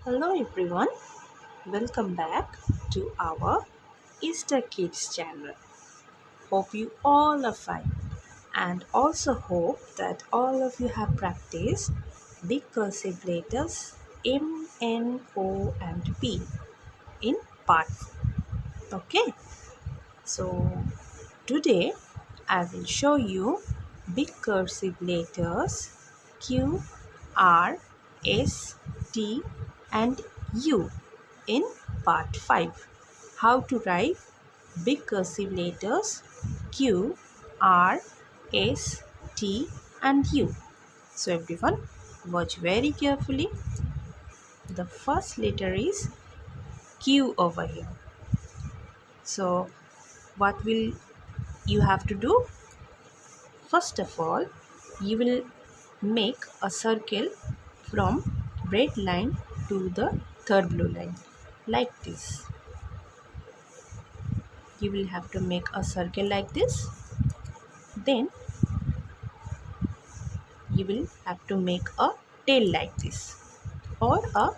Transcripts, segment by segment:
Hello everyone, welcome back to our Easter Kids channel. Hope you all are fine and also hope that all of you have practiced big cursive letters M, N, O and P in part 4. Okay, so today I will show you big cursive letters Q, R, S, T and U in part 5. How to write big cursive letters Q, R, S, T and U. So everyone watch very carefully. The first letter is Q over here. So what will you have to do? First of all, you will make a circle from red line to the third blue line like this. You will have to make a circle like this. Then you will have to make a tail like this or a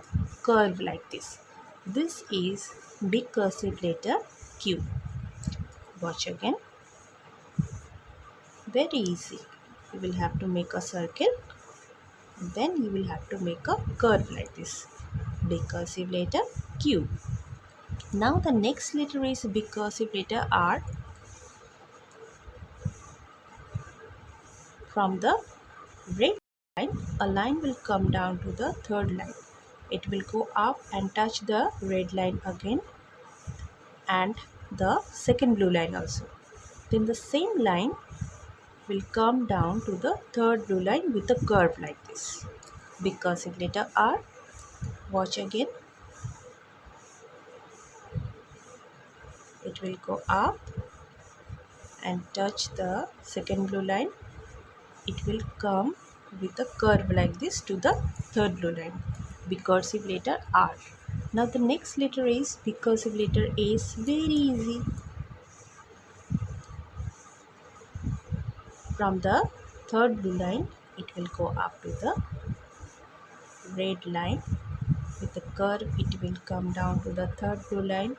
curve like this. This is big cursive letter Q. Watch again. Very easy. You will have to make a circle. Then you will have to make a curve like this. Big cursive letter Q. Now the next letter is big cursive letter R. From the red line, a line will come down to the third line. It will go up and touch the red line again and the second blue line also. Then the same line will come down to the third blue line with a curve like this. Big cursive letter R. Watch again. It will go up and touch the second blue line. It will come with a curve like this to the third blue line. Big cursive letter R. Now the next letter is big cursive letter S. Very easy. From the third blue line, it will go up to the red line with a curve. It will come down to the third blue line.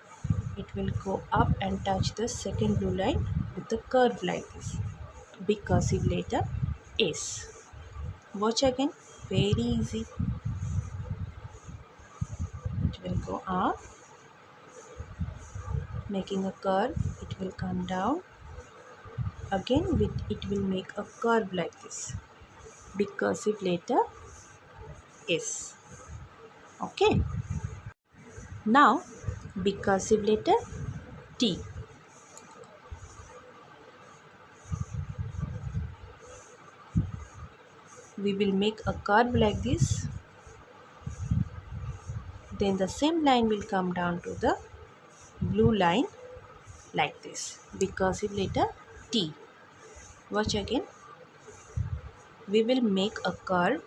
It will go up and touch the second blue line with a curve like this. Big cursive letter S. Watch again. Very easy. It will go up, making a curve. It will come down. Again, it will make a curve like this. Big cursive letter S. Okay. Now, big cursive letter T. We will make a curve like this. Then the same line will come down to the blue line like this. Big cursive letter T. Watch again. We will make a curve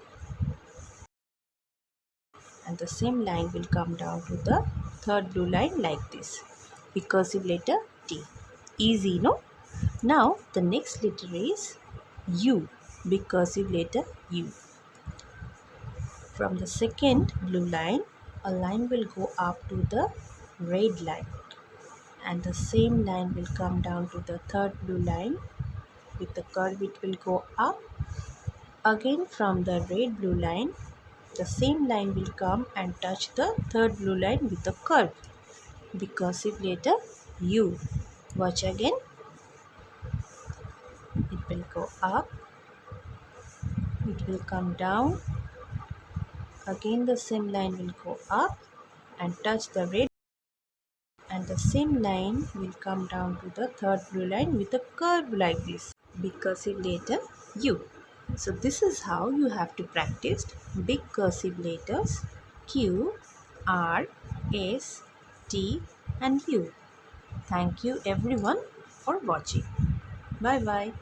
and the same line will come down to the third blue line like this. Big cursive letter T. Easy, no? Now the next letter is U. Big cursive letter U. From the second blue line, a line will go up to the red line and the same line will come down to the third blue line. With the curve, it will go up. Again from the red blue line, the same line will come and touch the third blue line with a curve. Big cursive letter U. Watch again. It will go up. It will come down. Again the same line will go up and touch the red and the same line will come down to the third blue line with a curve like this. Big cursive letter U. So this is how you have to practice big cursive letters Q, R, S, T and U. Thank you everyone for watching. Bye bye.